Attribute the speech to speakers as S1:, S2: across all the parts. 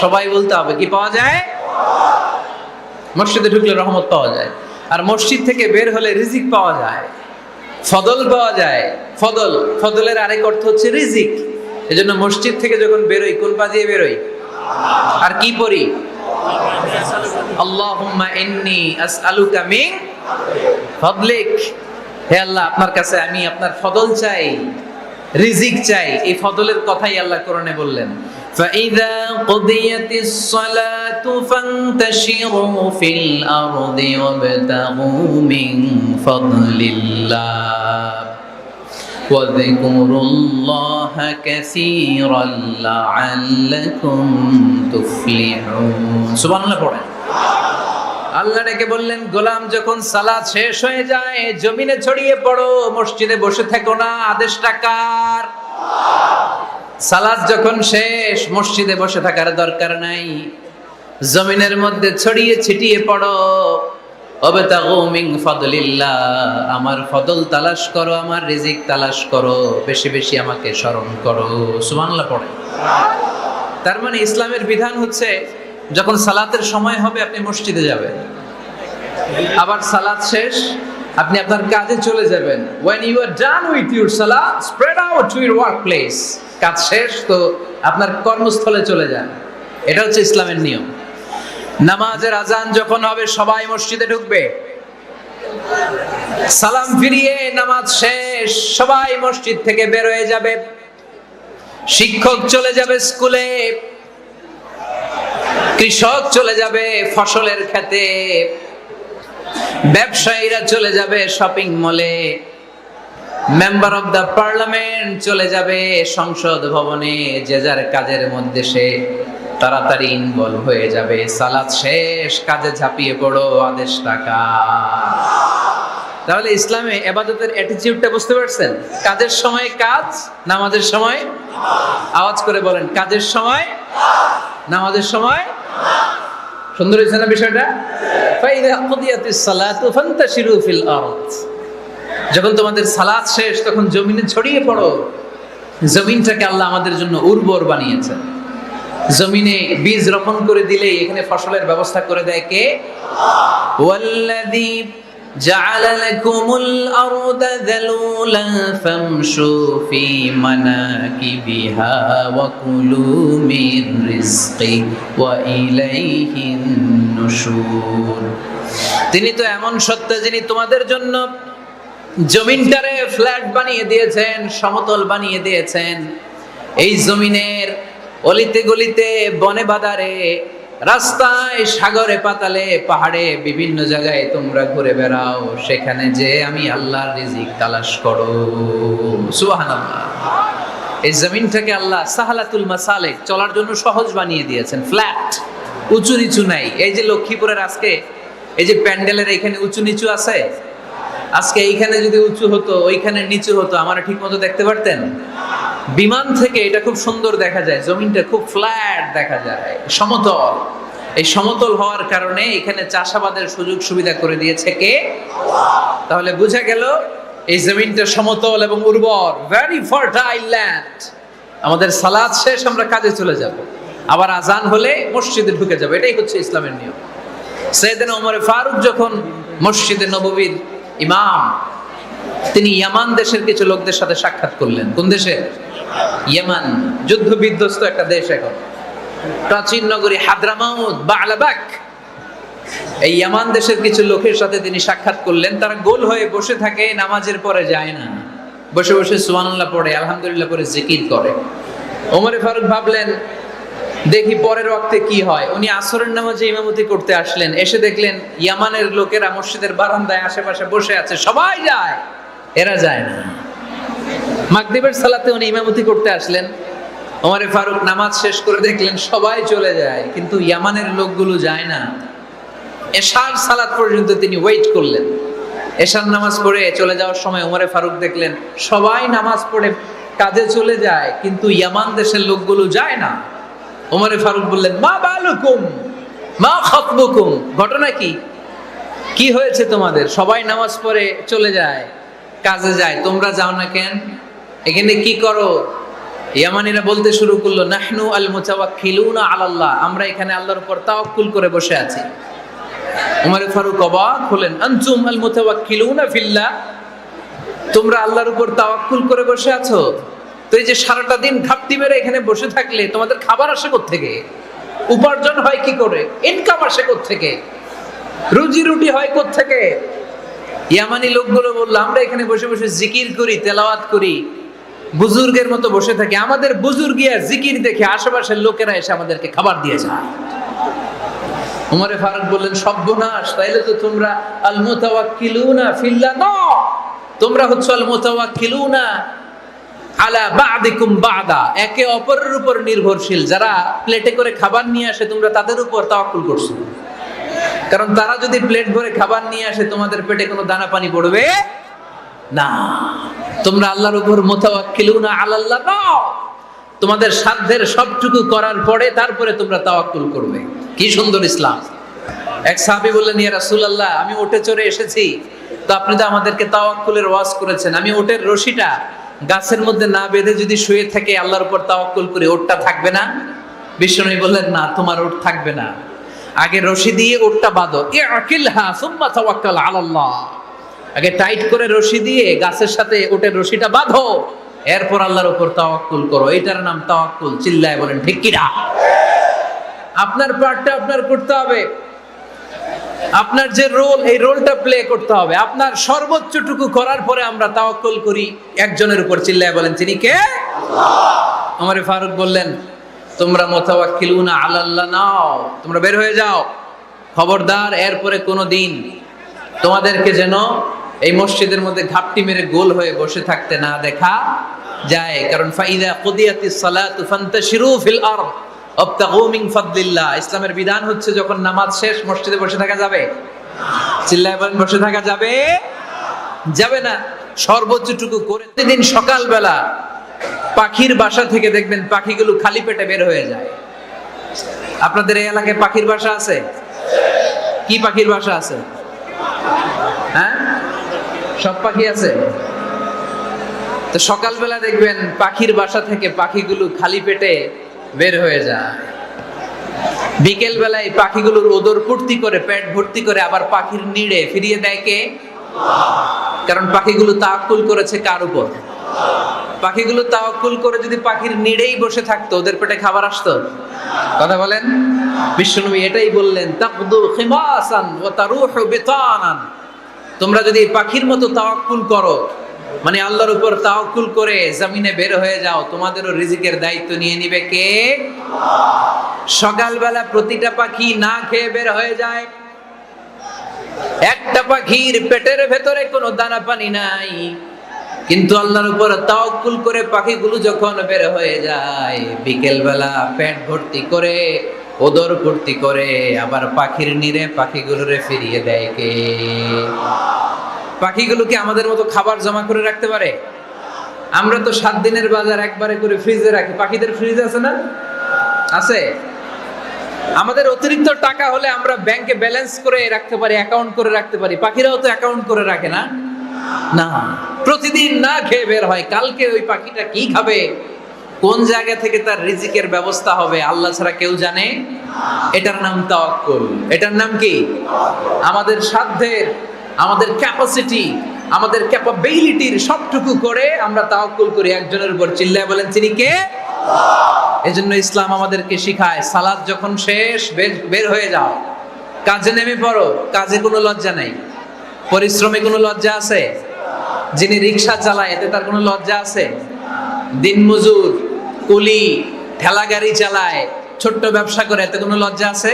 S1: সবাই বলতে হবে কি পাওয়া যায়? মসজিদে ঢুকলে রহমত পাওয়া যায়, আর মসজিদ থেকে বের হলে রিজিক পাওয়া যায়, ফদল পাওয়া যায়। ফদলের আরেক অর্থ হচ্ছে রিজিক। এজন্য মসজিদ থেকে যখন বেরোই কোন পা দিয়ে বেরোই? আর কি পড়ি? আল্লাহুম্মা ইন্নী আসআলুকা মিন ফাদলিক। হে আল্লাহ, আপনার কাছে আমি আপনার ফদল চাই, রিজিক চাই। এই ফদলের কথাই আল্লাহ কোরআনে বললেন, فَإِذَا قُضِيَتِ الصَّلَاةُ فَانتَشِرُوا فِي الْأَرْضِ وَابْتَغُوا مِن فَضْلِ اللَّهِ وَاذْكُرُوا اللَّهَ كَثِيرًا لَعَلَّكُمْ تُفْلِحُونَ। সুবহানাল্লাহ পড়েন। আল্লাহ ডেকে বললেন, গোলাম যখন সালাত শেষ হয়ে যায় জমিনে ছড়িয়ে পড়ো, মসজিদে বসে থেকো না। আদেশটা কার? সালাত যখন শেষ মসজিদে বসে থাকার দরকার নাই, জমিনের মধ্যে ছড়িয়ে ছিটিয়ে পড়ো। ওয়াবতাগু মিন ফাদলিল্লাহ, আমার ফদল তালাশ করো, আমার রিজিক তালাশ করো, বেশি বেশি আমাকে স্মরণ করো। সুবহানাল্লাহ পড়ে। তার মানে ইসলামের বিধান হচ্ছে যখন সালাতের সময় হবে আপনি মসজিদে যাবেন, আবার সালাত শেষ আপনি আপনার কাজে চলে যাবেন। when you are done with your salah spread out to your workplace, কাজ শেষ তো আপনার কর্মস্থলে চলে যান। এটা হচ্ছে ইসলামের নিয়ম। নামাজের আজান যখন হবে সবাই মসজিদে ঢুকবে, সালাম ফিরিয়ে নামাজ শেষ সবাই মসজিদ থেকে বের হয়ে যাবে। শিক্ষক চলে যাবে স্কুলে, কৃষক চলে যাবে ফসলের খেতে, ব্যবসায়ীরা চলে যাবে শপিং মলে, মেম্বার অফ দ্য পার্লামেন্ট চলে যাবে সংসদ ভবনে। যে যার কাজের মধ্যে সে তাড়াতাড়ি ইনভলভ হয়ে যাবে। সালাত শেষ, কাজে ঝাঁপিয়ে পড়ো, আদেশ টাকা। তাহলে ইসলামে ইবাদতের অ্যাটিটিউডটা বুঝতে পারছেন? কাজের সময় কাজ, নামাজের সময় আওয়াজ করে বলেন, কাজের সময় নামাজের সময়। সুন্দর হয়েছে না বিষয়টা? ফাইদা কুদিয়াতিস সালাতু ফান্তাশিরু ফিল আরদ, যখন তোমাদের সালাত শেষ তখন জমিনে ছড়িয়ে পড়ো। জমিনটাকে আল্লাহ আমাদের জন্য উর্বর বানিয়েছেন। জমিনে বীজ রোপণ করে দিলেই এখানে ফসলের ব্যবস্থা করে দেয় কে? ওয়াল্লাযী জাআলা লাকুমুল আরদা যালুলান ফামশু ফি মানাকিবিহা ওয়া কুলু মির রিজকি ওয়া ইলাইহিন নুশুর। তিনি তো এমন সত্তা যিনি তোমাদের জন্য জমিনটারে ফ্ল্যাট বানিয়ে দিয়েছেন, সমতল বানিয়ে দিয়েছেন। এই জমিনের অলিতে গলিতে, বনে বাদারে, রাস্তায়, সাগরে, পাতালে, পাহাড়ে, বিভিন্ন জায়গায় তোমরা ঘুরে বেড়াও, সেখানে যে আমি আল্লাহর রিজিক তালাশ করো। সুবহানাল্লাহ। এই জমিনটাকে আল্লাহ সাহালাতুল মাসালিক, চলার জন্য সহজ বানিয়ে দিয়েছেন, ফ্ল্যাট, উঁচু নিচু নাই। এই যে লক্ষ্মীপুরের আজকে এই যে প্যান্ডেলের এখানে উঁচু নিচু আছে, আজকে এইখানে যদি উঁচু হতো ওইখানে নিচু হতো, আমরা ঠিক মতো দেখতে পারতেন? বিমান থেকে এটা খুব সুন্দর দেখা যায়, জমিনটা খুব ফ্ল্যাট দেখা যায়, সমতল। এই সমতল হওয়ার কারণে এখানে চাষাবাদের সুযোগ সুবিধা করে দিয়েছে কে? তাহলে বোঝা গেল এই জমিনটা সমতল এবং উর্বর, ভেরি ফার্টাইল ল্যান্ড। আমাদের সালাত শেষ আমরা কাজে চলে যাব, আবার আজান হলে মসজিদে ঢুকে যাব। এটাই হচ্ছে ইসলামের নিয়ম। সাইয়েদনা ওমর ফারুক যখন মসজিদে নববীর ইমাম, তিনি ইয়ামান দেশের কিছু লোকদের সাথে সাক্ষাৎ করলেন। কোন দেশে? ইয়ামান, যুদ্ধ বিধ্বস্ত একটা দেশ এখন। প্রাচীন নগরী হাদ্রামাউত, বা'লাবাক, এই ইয়ামান দেশের কিছু লোকের সাথে তিনি সাক্ষাৎ করলেন। তারা গোল হয়ে বসে থাকে, নামাজের পরে যায় না, বসে বসে সুবহানাল্লাহ পড়ে, আলহামদুলিল্লাহ পড়ে জিকির করে। ওমর ফারুক ভাবলেন দেখি পরের ওয়াক্তে কি হয়। উনি আসরের নামাজে ইমামতি করতে আসলেন, এসে দেখলেন ইয়ামানের লোকেরা মসজিদের বারান্দায় আশেপাশে বসে আছে, সবাই যায়, এরা যায় না। মাগরিবের সালাতে উনি ইমামতি করতে আসলেন, ওমর ফারুক নামাজ শেষ করে দেখলেন সবাই চলে যায়, কিন্তু ইয়ামানের লোকগুলো যায় না। এশার সালাত পর্যন্ত তিনি ওয়েট করলেন। এশার নামাজ পড়ে চলে যাওয়ার সময় ওমর ফারুক দেখলেন সবাই নামাজ পড়ে কাজে চলে যায়, কিন্তু ইয়ামান দেশের লোকগুলো যায় না। ওমর ফারুক বললেন, মা বালুকুম মা খাতবুকুম, ঘটনা কি? কি হয়েছে তোমাদের? সবাই নামাজ পড়ে চলে যায়, কাজে যায়, তোমরা যাও না কেন? এখানে কি করো? ইয়ামানিরা বলতে শুরু করলো, নাহনু আল মুতাওয়াক্কিলুনা আলাল্লাহ, আমরা এখানে আল্লাহর উপর তাওয়াক্কুল করে বসে আছি। ওমর ফারুক অবাক হলেন, আনতুম আল মুতাওয়াক্কিলুনা ফিল্লাহ, তোমরা আল্লাহর উপর তাওয়াক্কুল করে বসে আছো? তো এই যে সারাটা দিন ঘাপটি মেরে এখানে বসে থাকলে তোমাদের খাবার আসে কোত্থেকে? উপার্জন হয় কি করে? ইনকাম আসে কোত্থেকে? রুজি রুটি হয় কোত্থেকে? ইয়ামানি লোকগুলো বললো, আমরা এখানে বসে বসে জিকির করি, তেলাওয়াত করি, বুজুর্গের মতো বসে থাকি। আমাদের বুজুর্গিয়া জিকির দেখে আশেপাশের লোকেরা এসে আমাদেরকে খাবার দিয়ে যায়। ওমরে ফারুক বললেন, সর্বনাশ, তাইলে তো তোমরা আল মুতাওয়াক্কিলুনা ফিল্লাহ না, তোমরা হচ্ছে আল মুতাওয়াক্কিলুনা আলা বা'দিকুম বা'দা, একে অপরের উপর নির্ভরশীল। যারা প্লেটে করে খাবার নিয়ে আসে তোমরা তাদের উপর তাওয়াক্কুল করছো, কারণ তারা যদি প্লেট ভরে খাবার নিয়ে আসে তোমাদের পেটে কোনো দানা পানি পড়বে না। তোমরা আল্লাহর উপর মুতাওয়াক্কিলুনা আলাল্লাহ না, তোমাদের সাধ্যের সবটুকু করার পরে তারপরে তোমরা তাওয়াক্কুল করবে। কি সুন্দর ইসলাম! এক সাহাবী বললেন, ইয়া রাসূলুল্লাহ, আমি উটে চড়ে এসেছি, তো আপনি তো আমাদেরকে তাওয়াক্কুলের ওয়াজ করেছেন, আমি উটের রশিটা গাছের মধ্যে না বেঁধে যদি শুয়ে থাকে আল্লাহর উপর তাওয়াক্কুল করি, উটটা থাকবে না? বিশ্বনবী বললেন, না, তোমার উট থাকবে না, আগে রশি দিয়ে উটটা বাঁধো, ইয়াকিলহা সুম্মা তাওয়াক্কাল আলাল্লাহ, আগে টাইট করে রশি দিয়ে গাছের সাথে উটের রশিটা বাঁধো, এরপর আল্লাহর উপর তাওয়াক্কুল করো। এটার নাম তাওয়াক্কুল। চিল্লায় বলেন ঠিক কি না? আপনার পার্টটা আপনার করতে হবে, আপনার যে রোল, এই রোলটা প্লে করতে হবে। আপনার সর্বোচ্চটুকু করার পরে আমরা তাওয়াক্কুল করি একজনের উপর। চিল্লায় বলেন তিনি কে? আল্লাহ। ওমর ফারুক বললেন, তোমরা মুতাওয়াক্কিলুনা আলাল্লাহ নাও, তোমরা বের হয়ে যাও, খবরদার এরপরে কোনোদিন তোমাদেরকে যেন এই মসজিদের মধ্যে ঘাপটি মেরে গোল হয়ে বসে থাকতে না দেখা যায়। কারণ ফাইদা কুদিয়াতিস সালাতু ফান্তাশিরু ফিল আরদ ওয়াবতাগু মিন ফাদলিল্লাহ, ইসলামের বিধান হচ্ছে যখন নামাজ শেষ মসজিদে বসে থাকা যাবে? চিল্লায় বলেন, বসে থাকা যাবে? যাবে না। সর্বোচ্চটুকু করে প্রতিদিন সকালবেলা পাখির বাসা থেকে দেখবেন পাখিগুলো খালি পেটে বের হয়ে যায়। আপনাদের এই এলাকায় পাখির বাসা আছে? কি পাখির বাসা আছে? হ্যাঁ, সব পাখি আছে। তো সকালবেলা দেখবেন পাখির বাসা থেকে পাখিগুলো খালি পেটে বের হয়ে যায়। বিকেল বেলায় পাখিগুলোর ওদর পূর্তি করে, পেট ভর্তি করে আবার পাখির নিড়ে ফিরিয়ে দেয় কে? কারণ পাখিগুলো তাওয়াক্কুল করেছে কার উপর? পাখিগুলো তাওয়াক্কুল করে যদি পাখির নিড়েই বসে থাকতো, ওদের পেটে খাবার আসতো? কথা বলেন। বিশ্বনবী এটাই বললেন, তাকদু খিমাসান ওয়া তারুহু বিতানান, তোমরা যদি পাখির মতো তাওয়াক্কুল করো, মানে আল্লাহর উপর তাওয়াক্কুল করে জমিনে বের হয়ে যাও, তোমাদেরও রিজিকের দায়িত্ব নিয়ে নিবে কে? সকালবেলা প্রতিটা পাখি না খেয়ে বের হয়ে যায়, একটা পাখির পেটের ভেতরে কোনো দানা পানি নাই, কিন্তু আল্লাহর উপর তাওয়াক্কুল করে পাখিগুলো যখন বের হয়ে যায়, বিকেল বেলা পেট ভর্তি করে, ওদর ভর্তি করে আবার পাখির নিরে পাখিগুলোরে ফিরিয়ে দেয় কে? পাখিগুলো কি আমাদের মতো খাবার জমা করে রাখতে পারে? আমরা তো 7 দিনের বাজার একবারে করে ফ্রিজে রাখি। পাখিদের ফ্রিজ আছে না? আছে। আমাদের অতিরিক্ত টাকা হলে আমরা ব্যাংকে ব্যালেন্স করে রাখতে পারি, অ্যাকাউন্ট করে রাখতে পারি। পাখিরাও তো অ্যাকাউন্ট করে রাখে না? না, প্রতিদিন না খেয়ে বের হয়। কালকে ওই পাখিটা কি খাবে, কোন জায়গা থেকে তার রিজিকের ব্যবস্থা হবে আল্লাহ ছাড়া কেউ জানে। এটার নাম তাওয়াক্কুল। এটার নাম কি? আমাদের সাধ্যের, আমাদের ক্যাপাসিটি, আমাদের ক্যাপাবিলিটির সবটুকু করে আমরা তাওয়াক্কুল করি একজনের উপর। চিল্লায় বলেন তিনি কে? এজন্য ইসলাম আমাদেরকে শিখায়, সালাত যখন শেষ বের হয়ে যাও, কাজে নেমে পড়ো। কাজে কোনো লজ্জা নাই, পরিশ্রমে কোনো লজ্জা আছে? যিনি রিক্সা চালায় এতে তার কোনো লজ্জা আছে? দিনমজুর, কুলি, ঠেলা গাড়ি চালায়, ছোট্ট ব্যবসা করে, এতে কোনো লজ্জা আছে?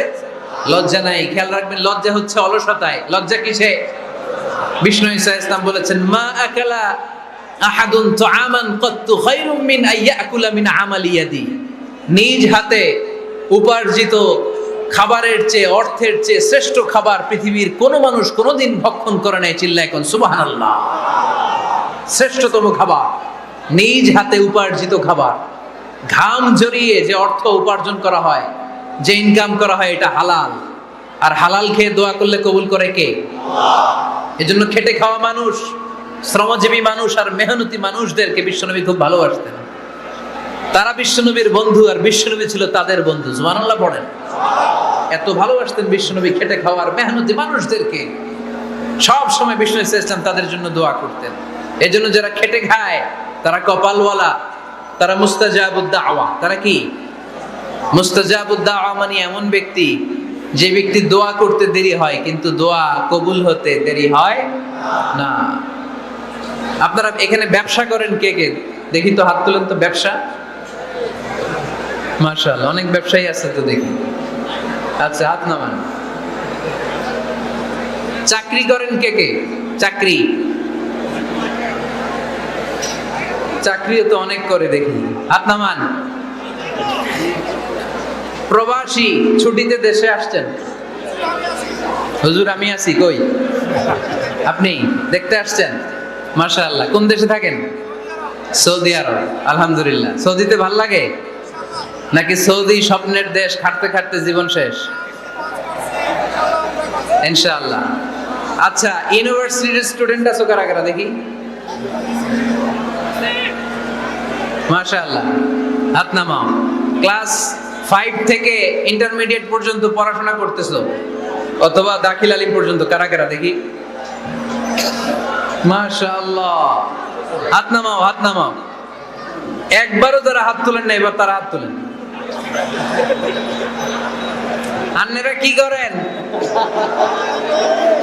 S1: লজ্জা নাই। খেয়াল রাখবেন, লজ্জা হচ্ছে অলসতায়। লজ্জা কিসে? বিষ্ণু ঈসা ইসলাম বলেছেন, মা আকালা আহাদুন তুআমান কাত্তু খায়রুম মিন আইয়াকুলা মিন আমালি ইয়াদি, নিজ হাতে উপার্জিত খাবারের চেয়ে, অর্থের চেয়ে শ্রেষ্ঠ খাবার পৃথিবীর কোন মানুষ কোনোদিন ভক্ষণ করে নাই। চিল্লায় কোন সুবহানাল্লাহ। শ্রেষ্ঠতম খাবার নিজ হাতে উপার্জিত খাবার, ঘাম ঝরিয়ে যে অর্থ উপার্জন করা হয়, যে ইনকাম করা হয়, এটা হালাল। আর হালাল খেয়ে দোয়া করলে কবুল করে কে? এজন্য খেটে খাওয়া মানুষ, শ্রমজীবী মানুষ আর মেহনতি মানুষদেরকে বিশ্বনবী খুব ভালোবাসতেন। তারা বিশ্বনবীর বন্ধু আর বিশ্বনবী ছিল তাদের বন্ধু। সুবহানাল্লাহ পড়েন। এত ভালোবাসতেন বিশ্বনবী খেটে খাওয়ার মেহনতি মানুষদেরকে। সব সময় বিষ্ণু ইসলাম তাদের জন্য দোয়া করতেন। এই জন্য যারা খেটে খায় তারা কপালওয়ালা, তারা মুস্তাজাবুদ দাওয়া। তারা কি মুস্তাজাবুদ দাওয়া? মানে এমন ব্যক্তি যে ব্যক্তি দোয়া করতে দেরি হয় কিন্তু দোয়া কবুল হতে দেরি হয় না। আপনারা এখানে ব্যবসা করেন কে কে? দেখি তো হাত তুলেন তো। ব্যবসা, মাশাআল্লাহ, অনেক ব্যবসায়ী আছে তো দেখি। আচ্ছা, হাত নামান। চাকরি করেন কে কে? চাকরি, চাকরিও তো অনেক করে দেখি, হাত নামান। প্রবাসী, ছুটিতে দেশে আসছেন? হুজুর আমি আছি। কই আপনি? দেখতে আসছেন? মাশাআল্লাহ। কোন দেশে থাকেন? সৌদি আরব। আলহামদুলিল্লাহ। সৌদিতে ভাল লাগে নাকি সৌদি স্বপ্নের দেশ, খাটতে খাটতে জীবন শেষ? ইনশাআল্লাহ। আচ্ছা, ইউনিভার্সিটির স্টুডেন্ট আছো কারা কারা দেখি? মাশাআল্লাহ, হাত নামাও। ক্লাস 5 থেকে ইন্টারমিডিয়েট পর্যন্ত পড়াশোনা করতেছো অথবা দাখিল আলিম পর্যন্ত, কারা কারা দেখি? মাশাআল্লাহ, হাত নামাও, হাত নামাও। একবারও যারা হাত তুলেন না এবার তারা হাত তুলেন। আপনারা কি করেন?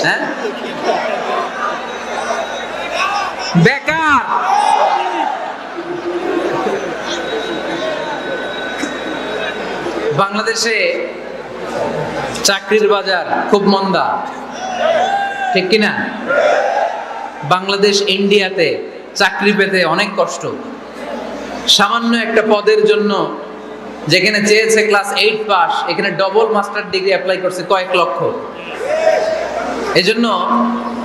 S1: হ্যাঁ, বেকার। বাংলাদেশে চাকরির বাজার খুব মন্দা, ঠিক কিনা? বাংলাদেশ ইন্ডিয়াতে চাকরি পেতে অনেক কষ্ট। সামান্য একটা পদের জন্য যেখানে চেয়েছে ক্লাস 8 পাস, এখানে ডবল মাস্টার ডিগ্রি অ্যাপ্লাই করছে কয়েক লক্ষ। এজন্য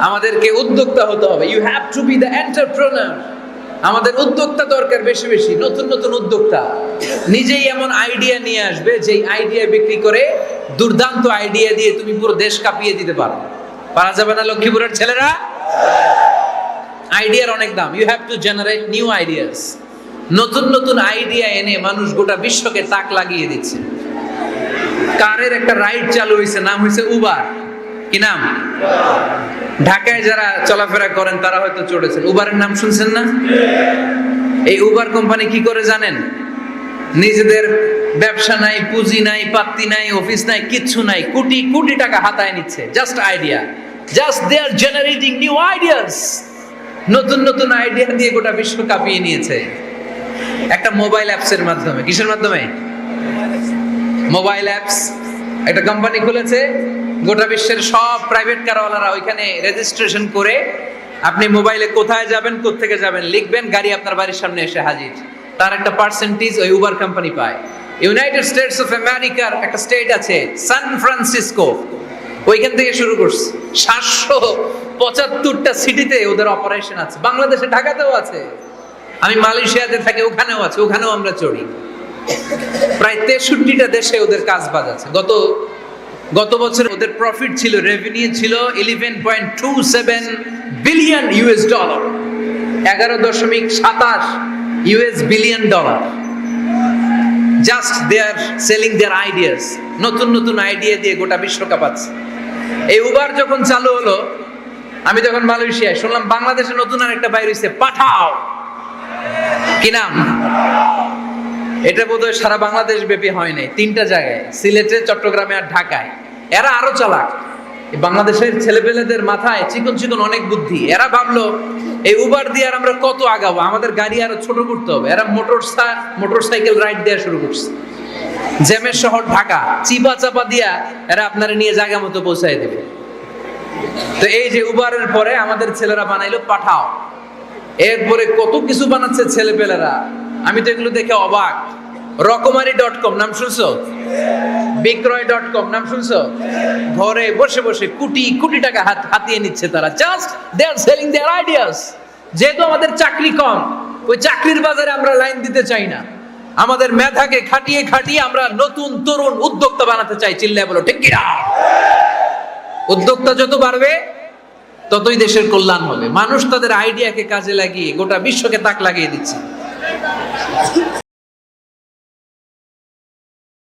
S1: আমাদেরকে উদ্যোক্তা হতে হবে। You have to be the entrepreneur. আমাদের উদ্যোক্তা দরকার, বেশি বেশি নতুন নতুন উদ্যোক্তা। নিজেই এমন আইডিয়া নিয়ে আসবে যে আইডিয়া বিক্রি করে দুর্দান্ত আইডিয়া দিয়ে তুমি পুরো দেশ কাঁপিয়ে দিতে পারো। পারা যাবে না লক্ষ্মীপুরের ছেলেরা? আইডিয়ার অনেক দাম। You have to generate new ideas. নতুন নতুন আইডিয়া এনে মানুষ গোটা বিশ্বকে তাক লাগিয়ে দিচ্ছে। কারের একটা রাইড চালু হয়েছে, নাম হয়েছে উবার। কি নাম? ঢাকায় যারা চলাফেরা করেন তারা হয়তো চড়েছেন। উবারের নাম শুনছেন না? এই উবার কোম্পানি কি করে জানেন? নিজেদের ব্যবসা নাই, পুঁজি নাই, পাত্তি নাই, অফিস নাই, কিচ্ছু নাই, কোটি কোটি টাকা হাতায় নিচ্ছে। Just idea, just they are generating new ideas. নতুন নতুন আইডিয়া দিয়ে গোটা বিশ্ব কাঁপিয়ে নিয়েছে একটা মোবাইল অ্যাপসের মাধ্যমে। কিসের মাধ্যমে? Mobile apps. একটা কোম্পানি খুলেছে, গোটা বিশ্বের সব প্রাইভেট কারওয়ালারা ওইখানে রেজিস্ট্রেশন করে আপনি মোবাইলে কোথায় যাবেন, কোত্থেকে যাবেন লিখবেন, গাড়ি আপনার বাড়ির সামনে এসে হাজির। তার একটা পার্সেন্টেজ ওই উবার কোম্পানি পায়। ইউনাইটেড স্টেটস অফ আমেরিকার একটা স্টেট আছে সান ফ্রান্সিসকো, ওইখান থেকে শুরু করছে। 775টা সিটিতে ওদের অপারেশন আছে। বাংলাদেশে ঢাকাতেও আছে। আমি মালয়েশিয়াতে থাকি, ওখানেও আছে, ওখানেও আমরা চড়ি। প্রায় 63টা দেশে ওদের কাজ বাজ আছে। গত বছর ওদের প্রফিট ছিল, রেভিনিউ ছিল 11.27 billion US dollar, 11.27 US billion dollar. Just they are selling their ideas. নতুন নতুন আইডিয়া দিয়ে গোটা বিশ্ব কাঁপাচ্ছে। এই উবার যখন চালু হলো, আমি যখন মালয়েশিয়ায় শুনলাম বাংলাদেশে নতুন আরেকটা বাইর হইছে, পাঠাও। কি নাম? এটা বোধহয় সারা বাংলাদেশ ব্যাপী হয় নাই, 3টা জায়গায়, সিলেটে, চট্টগ্রামে আর ঢাকায়। এরা আরো চালাক। বাংলাদেশের ছেলেপেলেদের মাথায় চিকন চিকন অনেক বুদ্ধি। এরা ভাবলো এই উবার দিয়ে আর আমরা কত আগাবো, আমাদের গাড়ি আরো ছোট করতে হবে। এরা মোটরসাইকেল রাইড দেওয়া শুরু করছে। জ্যামের শহর ঢাকা, চিপা চাপা দিয়া এরা আপনারা নিয়ে জায়গা মতো পৌঁছায় দেবে। তো এই যে উবারের পরে আমাদের ছেলেরা বানাইলো পাঠাও। এরপরে কত কিছু বানাচ্ছে ছেলেপেলেরা, আমি তো এগুলো দেখে অবাক। রকমারি.com নাম শুনছো? বিক্রয়.com নাম শুনছো? ঘরে বসে বসে কোটি কোটি টাকা হাতিয়ে নিচ্ছে তারা। Just they are selling their ideas. যেহেতু আমাদের চাকরি কম, ওই চাকরির বাজারে আমরা লাইন দিতে চাই না। আমাদের মেধাকে খাটিয়ে খাটিয়ে আমরা নতুন তরুণ উদ্যোক্তা বানাতে চাই। চিল্লায় বলো ঠিক কিনা? উদ্যোক্তা যত বাড়বে ততই দেশের কল্যাণ হবে। মানুষ তাদের আইডিয়াকে কাজে লাগিয়ে গোটা বিশ্বকে তাক লাগিয়ে দিচ্ছে।